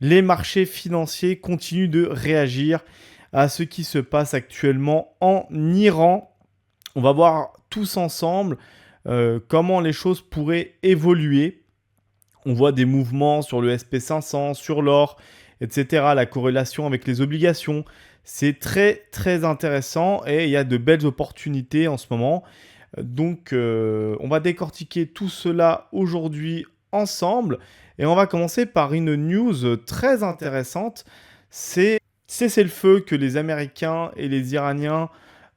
Les marchés financiers continuent de réagir à ce qui se passe actuellement en Iran. On va voir tous ensemble comment les choses pourraient évoluer. On voit des mouvements sur le SP500, sur l'or, etc. La corrélation avec les obligations. C'est très très intéressant et il y a de belles opportunités en ce moment. Donc on va décortiquer tout cela aujourd'hui ensemble. Et on va commencer par une news très intéressante. C'est cessez-le-feu que les Américains et les Iraniens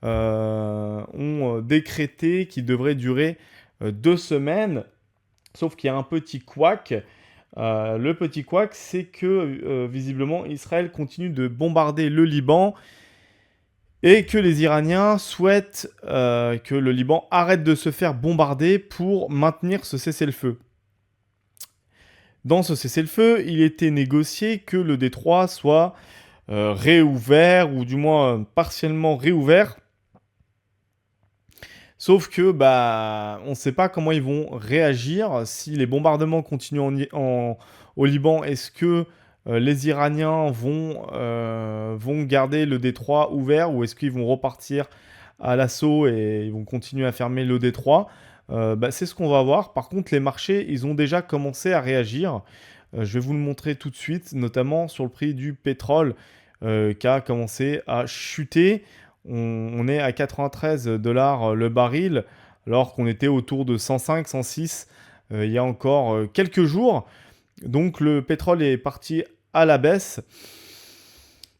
ont décrété qui devrait durer 2 semaines. Sauf qu'il y a un petit couac. Le petit couac, c'est que visiblement Israël continue de bombarder le Liban et que les Iraniens souhaitent que le Liban arrête de se faire bombarder pour maintenir ce cessez-le-feu. Dans ce cessez-le-feu, il était négocié que le détroit soit réouvert, ou du moins partiellement réouvert. Sauf que on ne sait pas comment ils vont réagir si les bombardements continuent au Liban. Est-ce que les Iraniens vont garder le détroit ouvert, ou est-ce qu'ils vont repartir à l'assaut et ils vont continuer à fermer le détroit? C'est ce qu'on va voir. Par contre, les marchés, ils ont déjà commencé à réagir. Je vais vous le montrer tout de suite, notamment sur le prix du pétrole qui a commencé à chuter. On est à 93 dollars le baril, alors qu'on était autour de 105, 106 il y a encore quelques jours. Donc le pétrole est parti à la baisse.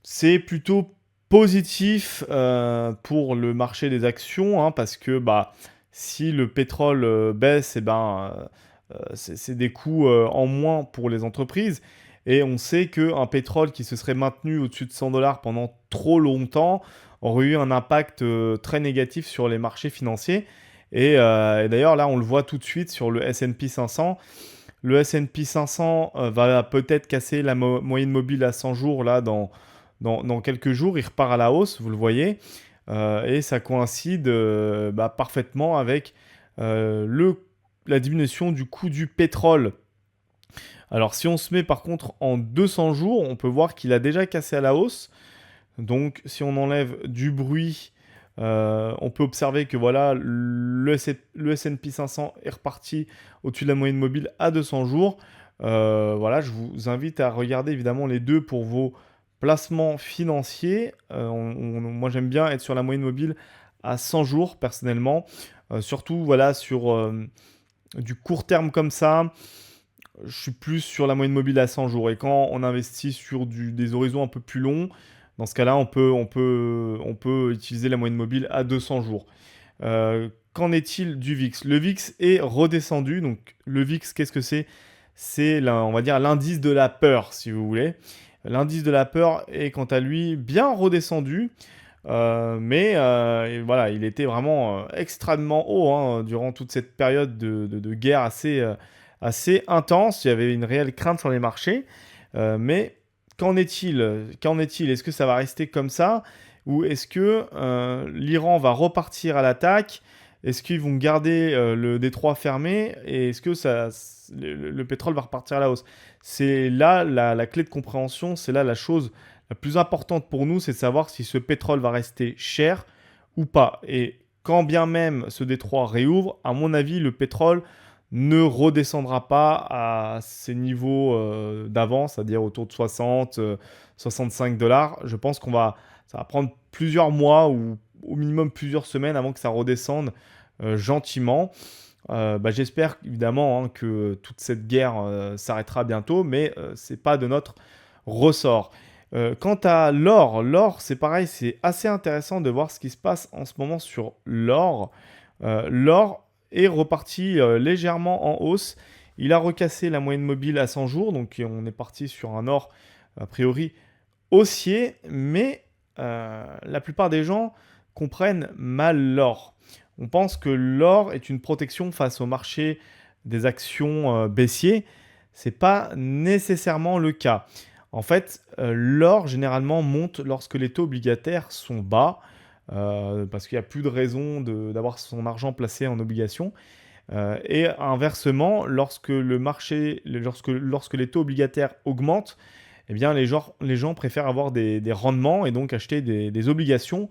C'est plutôt positif pour le marché des actions, hein, parce que si le pétrole baisse, c'est des coûts en moins pour les entreprises. Et on sait qu'un pétrole qui se serait maintenu au-dessus de 100 dollars pendant trop longtemps aurait eu un impact très négatif sur les marchés financiers. Et d'ailleurs, là, on le voit tout de suite sur le S&P 500. Le S&P 500 va peut-être casser la moyenne mobile à 100 jours là, dans quelques jours. Il repart à la hausse, vous le voyez. Et ça coïncide parfaitement avec la diminution du coût du pétrole. Alors si on se met par contre en 200 jours, on peut voir qu'il a déjà cassé à la hausse. Donc si on enlève du bruit, on peut observer que voilà, le S&P 500 est reparti au-dessus de la moyenne mobile à 200 jours. Voilà, je vous invite à regarder évidemment les deux pour vos placements financiers. Moi j'aime bien être sur la moyenne mobile à 100 jours personnellement. Surtout voilà, sur du court terme comme ça, je suis plus sur la moyenne mobile à 100 jours. Et quand on investit sur des horizons un peu plus longs, dans ce cas-là, on peut utiliser la moyenne mobile à 200 jours. Qu'en est-il du VIX? Le VIX est redescendu. Donc le VIX, qu'est-ce que c'est? C'est, on va dire, l'indice de la peur, si vous voulez. L'indice de la peur est, quant à lui, bien redescendu. Mais voilà, il était vraiment extrêmement haut hein, durant toute cette période de guerre assez intense. Il y avait une réelle crainte sur les marchés. Mais qu'en est-il? Qu'en est-il? Est-ce que ça va rester comme ça? Ou est-ce que l'Iran va repartir à l'attaque? Est-ce qu'ils vont garder le détroit fermé? Et est-ce que le pétrole va repartir à la hausse? C'est là la clé de compréhension, c'est là la chose la plus importante pour nous, c'est de savoir si ce pétrole va rester cher ou pas. Et quand bien même ce détroit réouvre, à mon avis, le pétrole ne redescendra pas à ses niveaux d'avant, c'est-à-dire autour de 60, 65 dollars. Je pense ça va prendre plusieurs mois ou au minimum plusieurs semaines avant que ça redescende gentiment. J'espère évidemment hein, que toute cette guerre s'arrêtera bientôt, mais c'est pas de notre ressort. Quant à l'or, c'est pareil, c'est assez intéressant de voir ce qui se passe en ce moment sur l'or. L'or est reparti légèrement en hausse. Il a recassé la moyenne mobile à 100 jours, donc on est parti sur un or a priori haussier, mais la plupart des gens comprennent mal l'or. On pense que l'or est une protection face au marché des actions baissiers. C'est pas nécessairement le cas. En fait, l'or généralement monte lorsque les taux obligataires sont bas, parce qu'il n'y a plus de raison d'avoir son argent placé en obligations. Et inversement, lorsque les taux obligataires augmentent, eh bien les gens préfèrent avoir des rendements et donc acheter des obligations,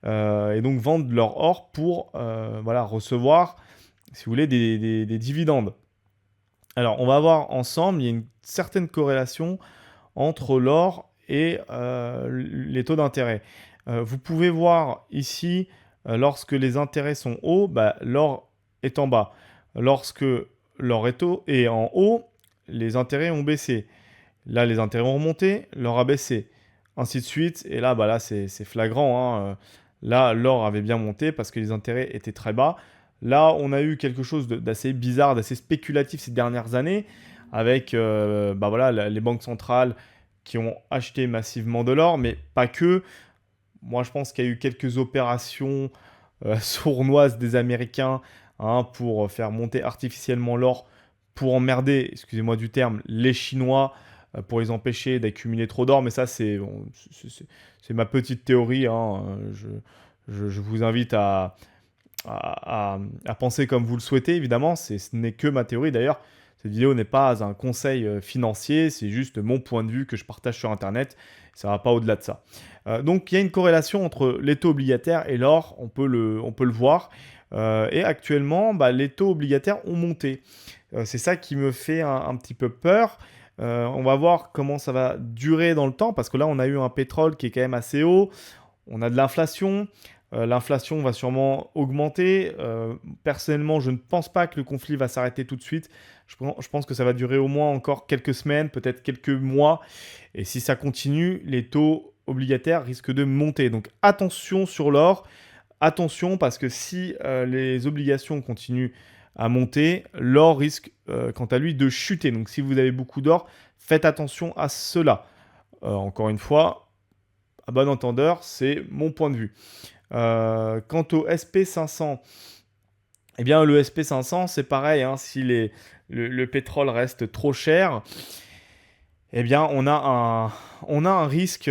et donc vendre leur or pour, voilà, recevoir, si vous voulez, des dividendes. Alors on va voir ensemble, il y a une certaine corrélation entre l'or et les taux d'intérêt. Vous pouvez voir ici, lorsque les intérêts sont hauts, bah, l'or est en bas. Lorsque l'or est en haut, les intérêts ont baissé. Là, les intérêts ont remonté, l'or a baissé, ainsi de suite. Et là, bah là, c'est flagrant, hein. Là, l'or avait bien monté parce que les intérêts étaient très bas. Là, on a eu quelque chose d'assez bizarre, d'assez spéculatif ces dernières années, avec bah voilà, les banques centrales qui ont acheté massivement de l'or, mais pas que. Moi, je pense qu'il y a eu quelques opérations sournoises des Américains, hein, pour faire monter artificiellement l'or, pour emmerder, excusez-moi du terme, les Chinois, pour les empêcher d'accumuler trop d'or. Mais ça, c'est bon, c'est ma petite théorie, hein. Je vous invite à penser comme vous le souhaitez, évidemment. Ce n'est que ma théorie. D'ailleurs, cette vidéo n'est pas un conseil financier, c'est juste mon point de vue que je partage sur Internet. Ça ne va pas au-delà de ça. Donc, il y a une corrélation entre les taux obligataires et l'or, on peut le voir. Et actuellement, bah, les taux obligataires ont monté. C'est ça qui me fait un petit peu peur. On va voir comment ça va durer dans le temps, parce que là, on a eu un pétrole qui est quand même assez haut. On a de l'inflation. L'inflation va sûrement augmenter. Personnellement, je ne pense pas que le conflit va s'arrêter tout de suite. Je pense que ça va durer au moins encore quelques semaines, peut-être quelques mois. Et si ça continue, les taux obligataires risquent de monter. Donc attention sur l'or. Attention parce que si les obligations continuent à monter, l'or risque quant à lui de chuter. Donc si vous avez beaucoup d'or, faites attention à cela. Encore une fois, à bon entendeur, c'est mon point de vue. Quant au SP500, eh bien le SP500 c'est pareil, hein, si le pétrole reste trop cher, eh bien on a un risque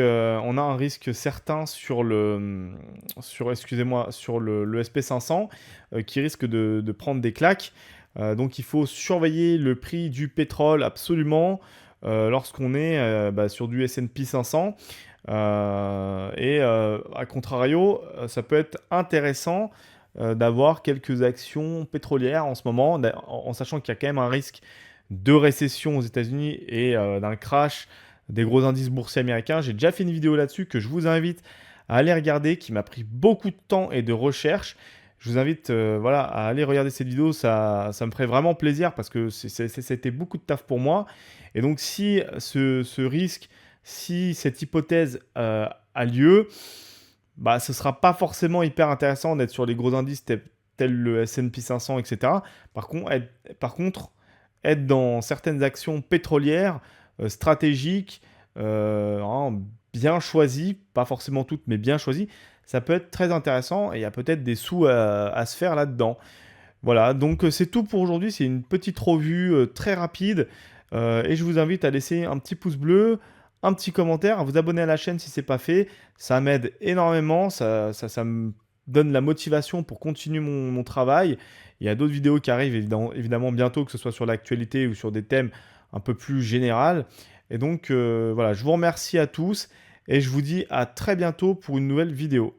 certain sur le SP500 qui risque de prendre des claques. Donc il faut surveiller le prix du pétrole absolument lorsqu'on est bah, sur du S&P 500. À contrario, ça peut être intéressant d'avoir quelques actions pétrolières en ce moment, en sachant qu'il y a quand même un risque de récession aux États-Unis et d'un crash des gros indices boursiers américains. J'ai déjà fait une vidéo là-dessus que je vous invite à aller regarder, qui m'a pris beaucoup de temps et de recherche. Je vous invite voilà, à aller regarder cette vidéo, ça me ferait vraiment plaisir parce que c'était beaucoup de taf pour moi. Et donc si ce risque, si cette hypothèse a lieu, bah, ce ne sera pas forcément hyper intéressant d'être sur les gros indices tels le S&P 500, etc. Par contre, être dans certaines actions pétrolières stratégiques, hein, bien choisies, pas forcément toutes, mais bien choisies, ça peut être très intéressant et il y a peut-être des sous à se faire là-dedans. Voilà, donc c'est tout pour aujourd'hui. C'est une petite revue très rapide et je vous invite à laisser un petit pouce bleu, un petit commentaire, à vous abonner à la chaîne si ce n'est pas fait. Ça m'aide énormément, ça me donne la motivation pour continuer mon travail. Il y a d'autres vidéos qui arrivent évidemment bientôt, que ce soit sur l'actualité ou sur des thèmes un peu plus généraux. Et donc voilà, je vous remercie à tous et je vous dis à très bientôt pour une nouvelle vidéo.